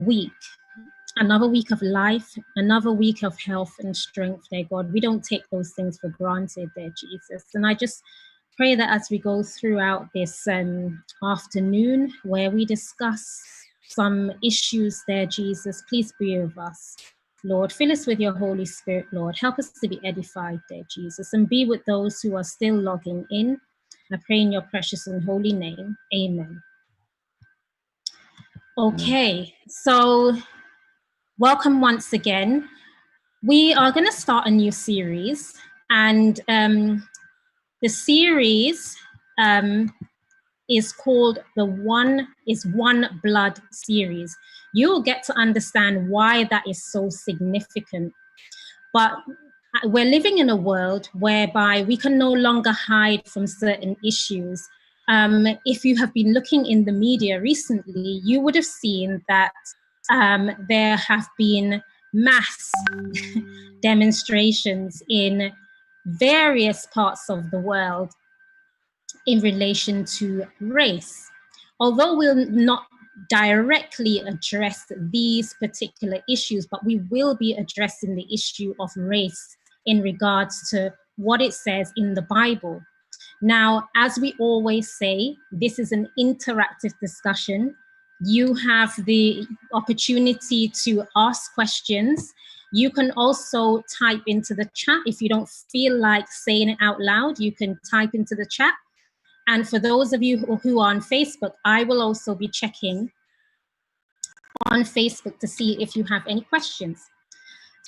week, another week of life, another week of health and strength, dear God. We don't take those things for granted, dear Jesus. And I just pray that as we go throughout this afternoon where we discuss some issues there, Jesus, please be with us. Lord, fill us with your Holy Spirit, Lord. Help us to be edified there, Jesus, and be with those who are still logging in. I pray in your precious and holy name. Amen. Okay, so welcome once again. We are going to start a new series, and the series is called the One Blood series. You'll get to understand why that is so significant. But we're living in a world whereby we can no longer hide from certain issues. If you have been looking in the media recently, you would have seen that there have been mass demonstrations in various parts of the world in relation to race. Although we'll not directly address these particular issues, but we will be addressing the issue of race in regards to what it says in the Bible. Now, as we always say, this is an interactive discussion. You have the opportunity to ask questions. You can also type into the chat. If you don't feel like saying it out loud, you can type into the chat. And for those of you who are on Facebook, I will also be checking on Facebook to see if you have any questions.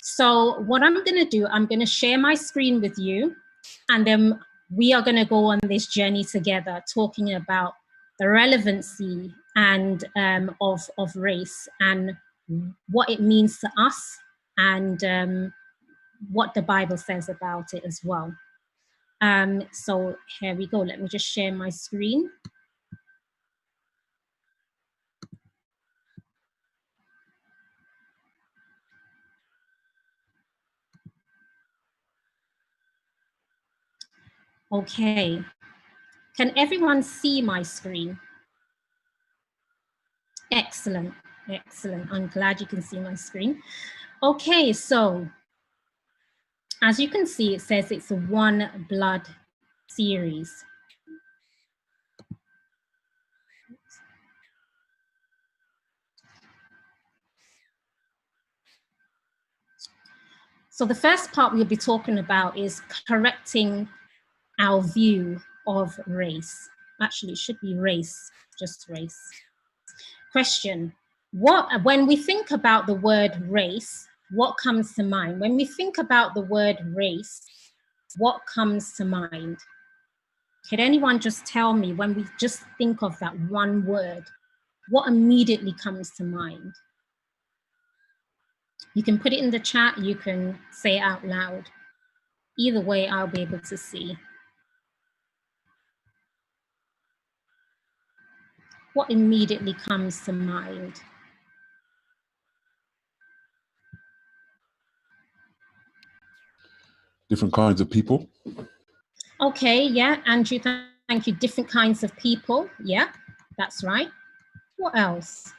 So what I'm going to do, I'm going to share my screen with you, and then we are going to go on this journey together, talking about the relevancy and of race and what it means to us, and what the Bible says about it as well. So here we go. Let me just share my screen. Okay. Can everyone see my screen? Excellent. Excellent. I'm glad you can see my screen. Okay, so as you can see, it says it's a One Blood series. So the first part we'll be talking about is correcting our view of race. Actually, it should be race, just race. Question, when we think about the word race, what comes to mind? When we think about the word race, what comes to mind? Could anyone just tell me, when we just think of that one word, what immediately comes to mind? You can put it in the chat, you can say it out loud. Either way, I'll be able to see. What immediately comes to mind? Different kinds of people. Okay, yeah, Andrew, thank you. Different kinds of people. Yeah, that's right. What else?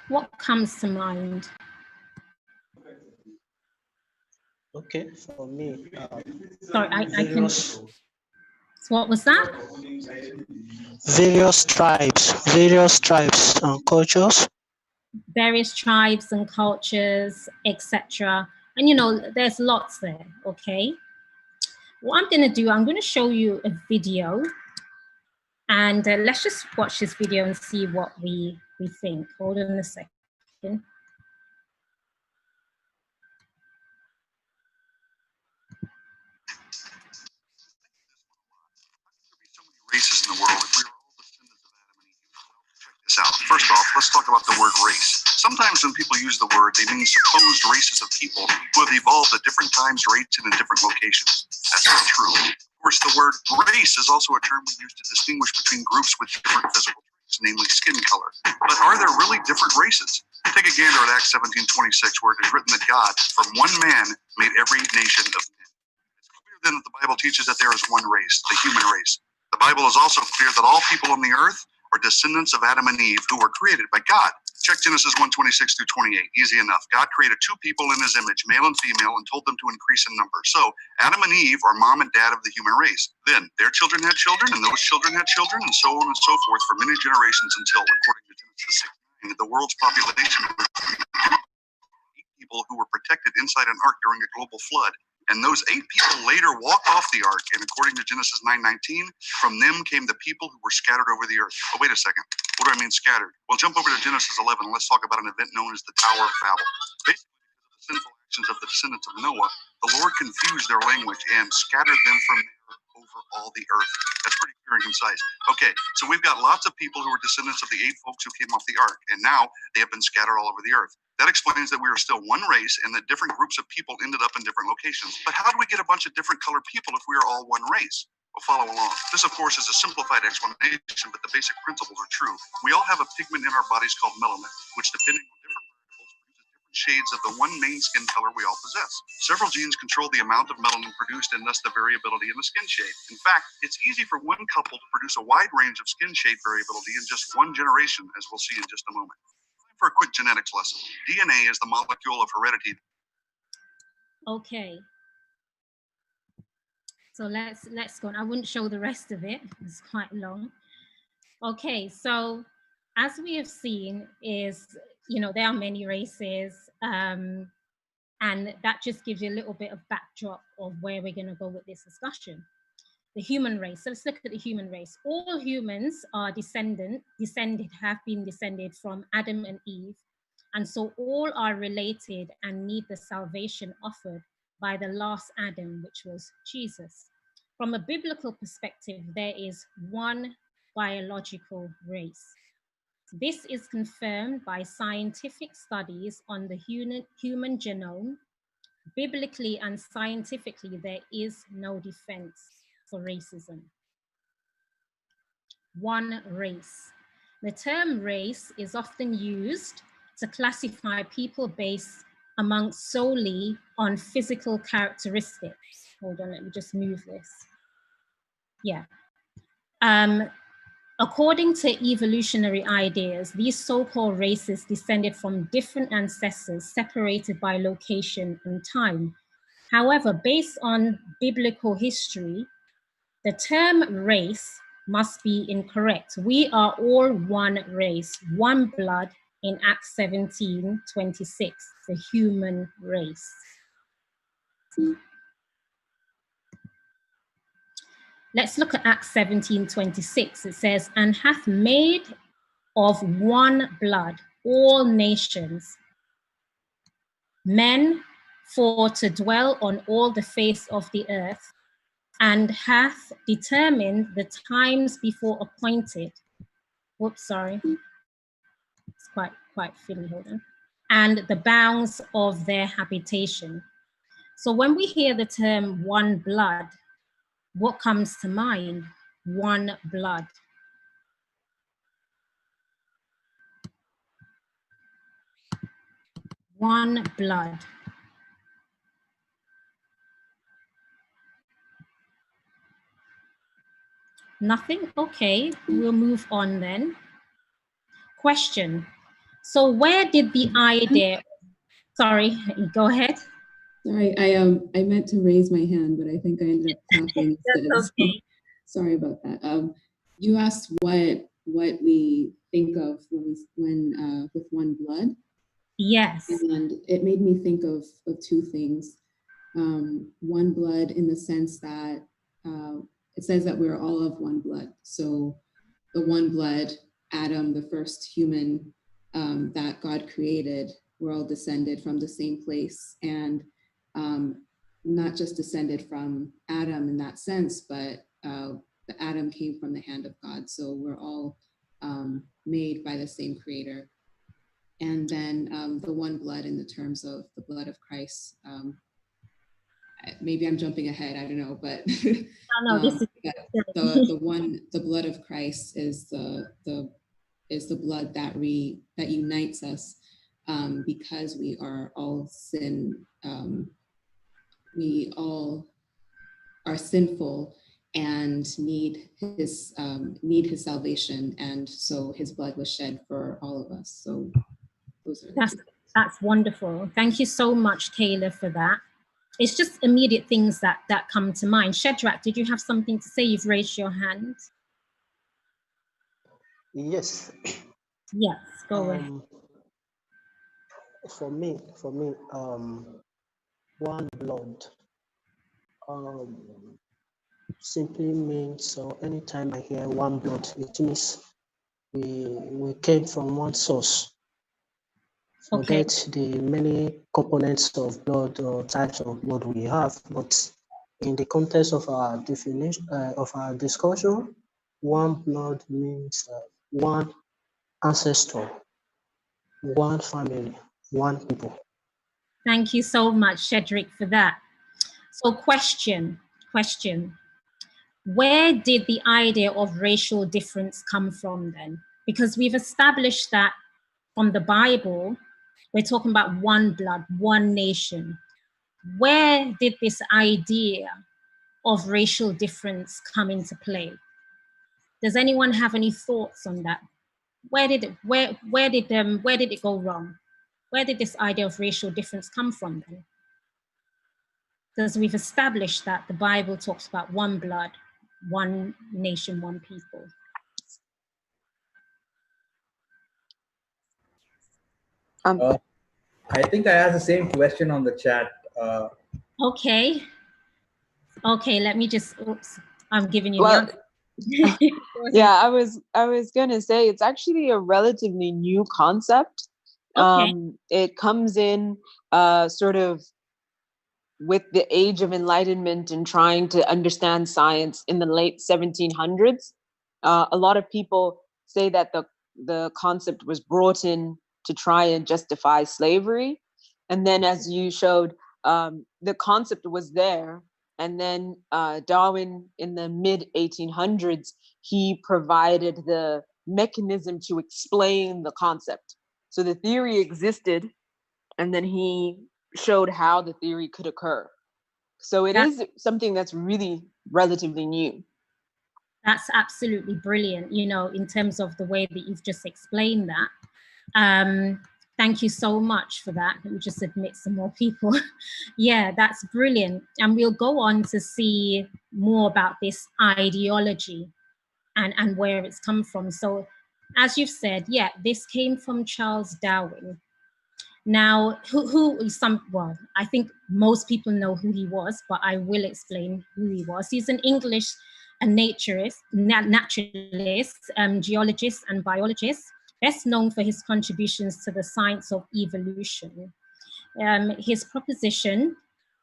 What comes to mind? Okay, for me. Sorry, I can. So what was that? Various tribes and cultures. Various tribes and cultures, etc. And you know, there's lots there, okay? What I'm gonna do, I'm gonna show you a video, and let's just watch this video and see what we think. Hold on a second. Races in the world if we were all descendants of Adam and Eve. Check this out. First off, let's talk about the word race. Sometimes when people use the word, they mean supposed races of people who have evolved at different times, rates, and in different locations. That's not true. Of course, the word race is also a term we use to distinguish between groups with different physical traits, namely skin color. But are there really different races? Take a gander at Acts 17:26, where it is written that God, from one man, made every nation of men. It's clear then that the Bible teaches that there is one race, the human race. The Bible is also clear that all people on the earth are descendants of Adam and Eve who were created by God. Check Genesis 1:26 through 28. Easy enough. God created two people in his image, male and female, and told them to increase in number. So Adam and Eve are mom and dad of the human race. Then their children had children, and those children had children, and so on and so forth for many generations until, according to Genesis 6:9, the world's population was 8 people who were protected inside an ark during a global flood. And those 8 people later walked off the ark, and according to Genesis 9:19, from them came the people who were scattered over the earth. Oh, wait a second. What do I mean scattered? Well, jump over to Genesis 11, and let's talk about an event known as the Tower of Babel. Basically, because of the sinful actions of the descendants of Noah, the Lord confused their language and scattered them from there over all the earth. That's pretty clear and concise. Okay, so we've got lots of people who are descendants of the 8 folks who came off the ark, and now they have been scattered all over the earth. That explains that we are still one race and that different groups of people ended up in different locations. But how do we get a bunch of different colored people if we are all one race? Well, follow along. This, of course, is a simplified explanation, but the basic principles are true. We all have a pigment in our bodies called melanin, which, depending on different variables, produces different shades of the one main skin color we all possess. Several genes control the amount of melanin produced and thus the variability in the skin shade. In fact, it's easy for one couple to produce a wide range of skin shade variability in just one generation, as we'll see in just a moment. For a quick genetics lesson. DNA is the molecule of heredity. Okay. So let's go on. I wouldn't show the rest of it. It's quite long. Okay, so as we have seen is, there are many races, and that just gives you a little bit of backdrop of where we're going to go with this discussion. The human race. So let's look at the human race. All humans are have been descended from Adam and Eve. And so all are related and need the salvation offered by the last Adam, which was Jesus. From a biblical perspective, there is one biological race. This is confirmed by scientific studies on the human genome. Biblically and scientifically, there is no defense for racism. One race. The term race is often used to classify people based amongst solely on physical characteristics. Hold on, let me just move this. Yeah. According to evolutionary ideas, these so-called races descended from different ancestors separated by location and time. However, based on biblical history, the term race must be incorrect. We are all one race, one blood in Acts 17:26, the human race. Let's look at Acts 17:26. It says, and hath made of one blood all nations, men for to dwell on all the face of the earth, and hath determined the times before appointed. Whoops, sorry. It's quite fiddly, hold on. And the bounds of their habitation. So when we hear the term one blood, what comes to mind? One blood. One blood. Nothing? Okay, we'll move on then. Question. So where did the idea, sorry, go ahead. Sorry, I meant to raise my hand, but I think I ended up tapping instead. That's okay. So, sorry about that. You asked what we think of when with one blood. Yes. And it made me think of 2 things. One blood in the sense that it says that we're all of one blood. So the one blood, Adam, the first human that God created, we're all descended from the same place, and not just descended from Adam in that sense, but the Adam came from the hand of God. So we're all made by the same creator. And then the one blood in the terms of the blood of Christ. Maybe I'm jumping ahead, I don't know, but the blood of Christ is the blood that unites us because we are all we all are sinful, and need his salvation, and so his blood was shed for all of us. So those are that's wonderful. Thank you so much, Kayla, for that. It's just immediate things that come to mind. Shadrach, did you have something to say? You've raised your hand. Yes. Yes, go ahead. For me, one blood simply means, so anytime I hear one blood, it means we came from one source. Forget the many components of blood or types of blood we have, but in the context of our definition of our discussion, one blood means one ancestor, one family, one people. Thank you so much, Shadrach, for that. So question, where did the idea of racial difference come from then? Because we've established that from the Bible, we're talking about one blood, one nation. Where did this idea of racial difference come into play? Does anyone have any thoughts on that? Where did it go wrong? Where did this idea of racial difference come from then? Because we've established that the Bible talks about one blood, one nation, one people. I think I asked the same question on the chat. Okay, let me just, oops, I'm giving you the answer. Yeah, I was gonna say it's actually a relatively new concept. Okay. It comes in sort of with the age of enlightenment and trying to understand science in the late 1700s. A lot of people say that the concept was brought in to try and justify slavery. And then as you showed, the concept was there. And then Darwin in the mid 1800s, he provided the mechanism to explain the concept. So the theory existed, and then he showed how the theory could occur. So it is something that's really relatively new. That's absolutely brilliant, in terms of the way that you've just explained that. Thank you so much for that. Let me just admit some more people. Yeah, that's brilliant. And we'll go on to see more about this ideology and where it's come from. So as you've said, yeah, this came from Charles Darwin. Now, I think most people know who he was, but I will explain who he was. He's an English naturalist, geologist, and biologist, best known for his contributions to the science of evolution. His proposition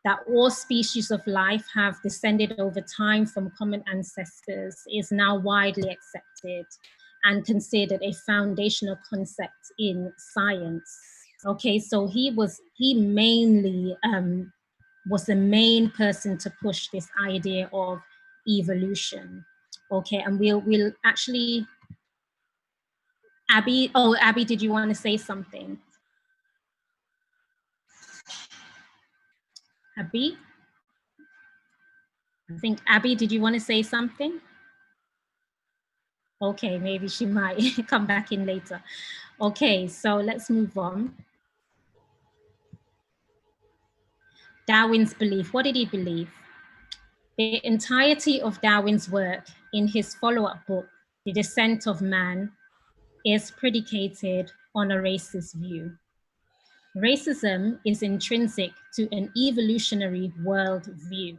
that all species of life have descended over time from common ancestors is now widely accepted and considered a foundational concept in science. Okay, so he mainly was the main person to push this idea of evolution. Okay, and we'll actually, Abby, did you want to say something? Abby? I think, Abby, did you want to say something? Okay, maybe she might come back in later. Okay, so let's move on. Darwin's belief. What did he believe? The entirety of Darwin's work in his follow-up book, The Descent of Man, is predicated on a racist view. Racism is intrinsic to an evolutionary worldview.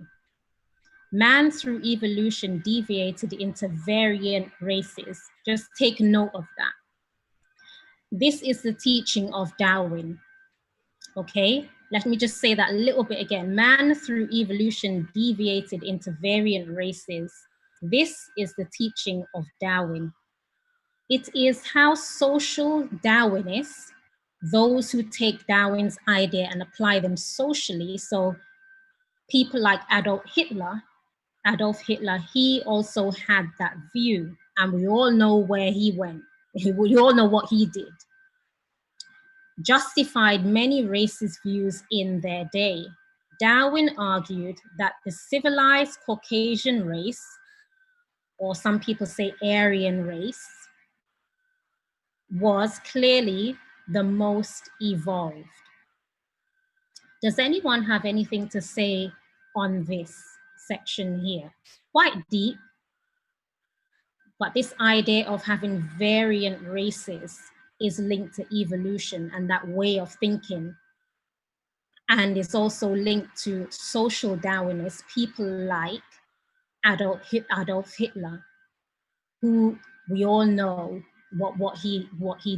Man through evolution deviated into variant races. Just take note of that. This is the teaching of Darwin. Okay, let me just say that a little bit again. Man through evolution deviated into variant races. This is the teaching of Darwin. It is how social Darwinists, those who take Darwin's idea and apply them socially, so people like Adolf Hitler, he also had that view, and we all know where he went. We all know what he did. Justified many racist views in their day. Darwin argued that the civilized Caucasian race or some people say Aryan race, was clearly the most evolved. Does anyone have anything to say on this section here? Quite deep, but this idea of having variant races is linked to evolution and that way of thinking. And it's also linked to social Darwinists, people like Adolf Hitler, who we all know what he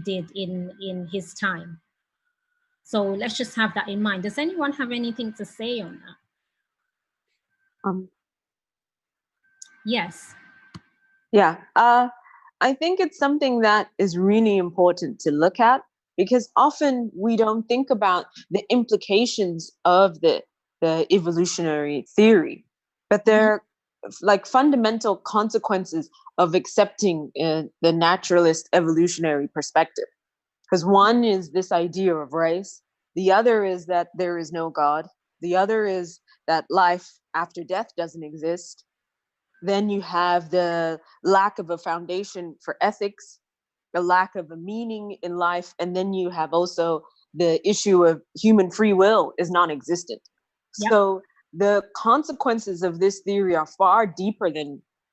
did in his time. So let's just have that in mind. Does anyone have anything to say on that? Yes. Yeah, I think it's something that is really important to look at, because often we don't think about the implications of the evolutionary theory, but they're like fundamental consequences of accepting the naturalist evolutionary perspective. Because one is this idea of race, the other is that there is no God, the other is that life after death doesn't exist. Then you have the lack of a foundation for ethics, the lack of a meaning in life, and then you have also the issue of human free will is non-existent. Yep. So the consequences of this theory are far deeper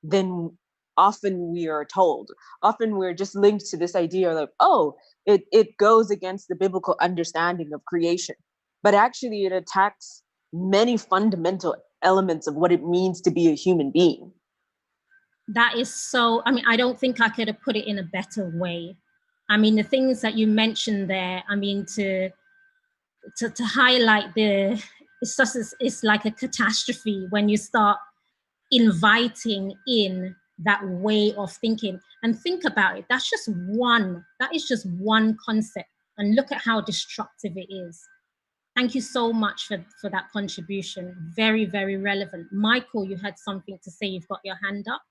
than often we are told. Often we're just linked to this idea like, oh, it goes against the biblical understanding of creation. But actually it attacks many fundamental elements of what it means to be a human being. That is so, I mean, I don't think I could have put it in a better way. I mean, the things that you mentioned there, I mean, to highlight it's like a catastrophe when you start inviting in that way of thinking. And think about it, that is just one concept, and look at how destructive it is. Thank you so much for that contribution. Very, very relevant. Michael, you had something to say. You've got your hand up.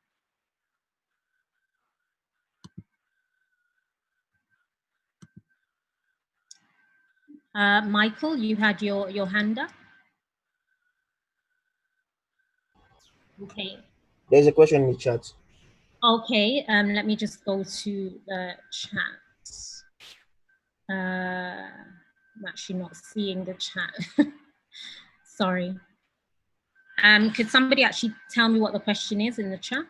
Michael, you had your hand up. Okay. There's a question in the chat. Okay, let me just go to the chat. I'm actually not seeing the chat. Sorry. Could somebody actually tell me what the question is in the chat?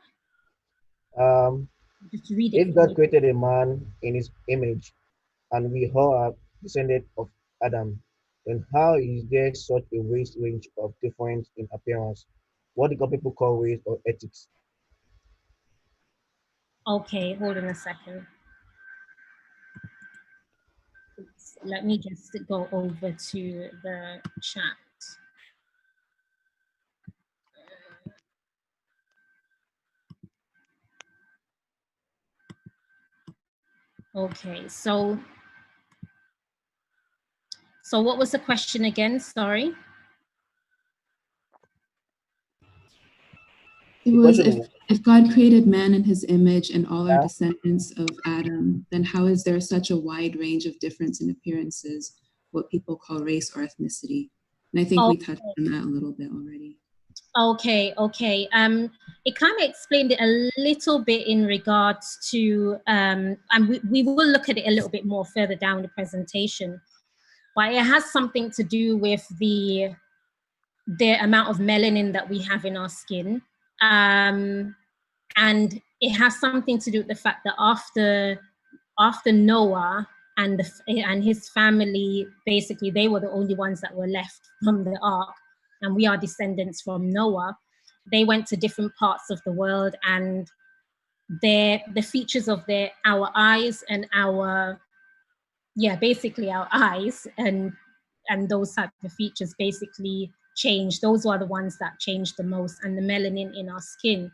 Just read it. If God created a man in his image, and we all are descended of Adam, then how is there such a race range of difference in appearance? What do people call race or ethics? Okay, hold on a second. Let me just go over to the chat. Okay, so what was the question again? Sorry. It was, if God created man in his image and all are descendants of Adam, then how is there such a wide range of difference in appearances, what people call race or ethnicity? And I think we touched on that a little bit already. Okay. It kind of explained it a little bit in regards to, and we will look at it a little bit more further down the presentation, but it has something to do with the amount of melanin that we have in our skin. And it has something to do with the fact that after Noah and his family, basically they were the only ones that were left from the ark, and we are descendants from Noah. They went to different parts of the world, and the features of our eyes and basically our eyes and those type of features basically changed. Those were the ones that changed the most, and the melanin in our skin.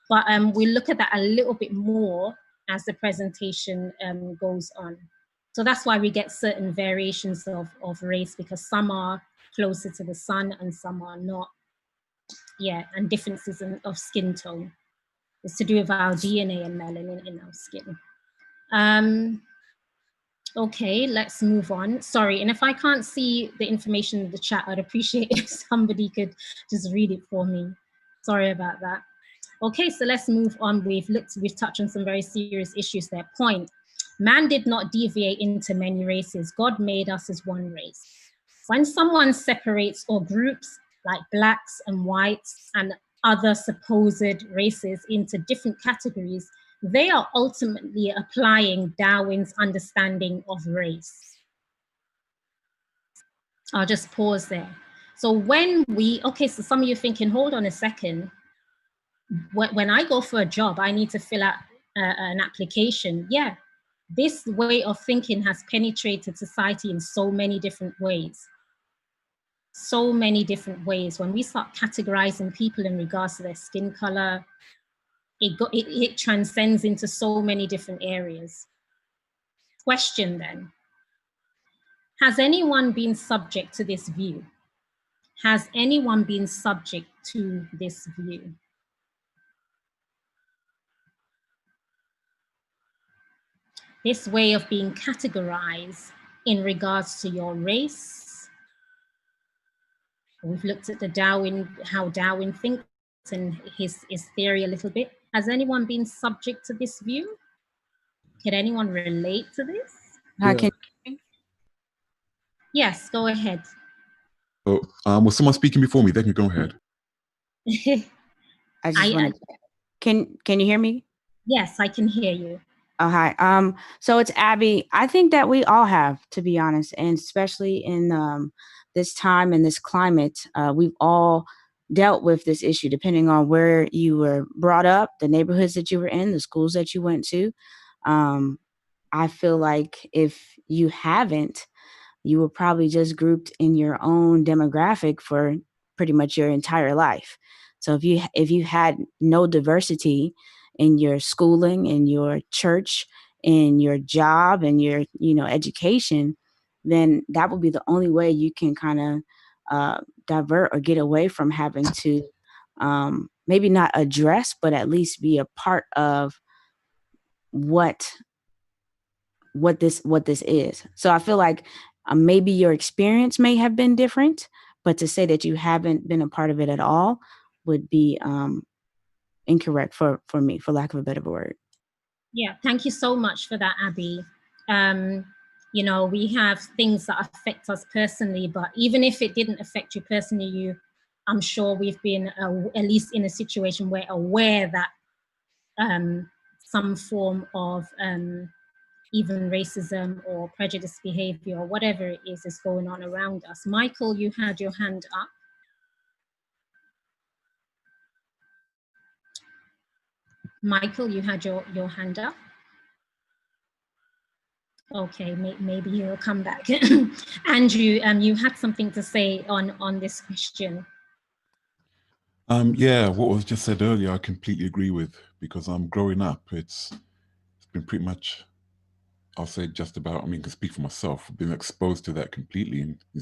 But we'll look at that a little bit more as the presentation goes on. So that's why we get certain variations of race, because some are closer to the sun and some are not. Yeah, and differences of skin tone. It's to do with our DNA and melanin in our skin. Okay, let's move on. Sorry, and if I can't see the information in the chat, I'd appreciate if somebody could just read it for me. Sorry about that. Okay, so let's move on. We've touched on some very serious issues there. Point. Man did not deviate into many races. God made us as one race. When someone separates or groups like blacks and whites and other supposed races into different categories, they are ultimately applying Darwin's understanding of race. I'll just pause there. So so some of you are thinking, hold on a second. When I go for a job, I need to fill out an application. Yeah, this way of thinking has penetrated society in so many different ways. So many different ways. When we start categorizing people in regards to their skin color, it transcends into so many different areas. Question then, has anyone been subject to this view? Has anyone been subject to this view? This way of being categorized in regards to your race. We've looked at how Darwin thinks and his theory a little bit. Has anyone been subject to this view? Can anyone relate to this? Yeah. Yes, go ahead. Oh, was someone speaking before me? They can go ahead. I just want to. Can you hear me? Yes, I can hear you. Oh, hi. So it's Abby. I think that we all have, to be honest, and especially in this time and this climate, we've all dealt with this issue, depending on where you were brought up, the neighborhoods that you were in, the schools that you went to. I feel like if you haven't, you were probably just grouped in your own demographic for pretty much your entire life. So if you had no diversity in your schooling, in your church, in your job, and your education, then that would be the only way you can kind of divert or get away from having to maybe not address, but at least be a part of what this is. So I feel like maybe your experience may have been different, but to say that you haven't been a part of it at all would be incorrect for me, for lack of a better word. Yeah, thank you so much for that, Abby. We have things that affect us personally, but even if it didn't affect you personally, I'm sure we've been at least in a situation where aware that some form of even racism or prejudice behavior or whatever it is going on around us. Michael, you had your hand up. Michael, you had your hand up. Okay, maybe you'll come back. Andrew, you had something to say on this question. Yeah, what was just said earlier, I completely agree with, because growing up, it's been pretty much, I'll say just about, I mean, I can speak for myself, I've been exposed to that completely in school.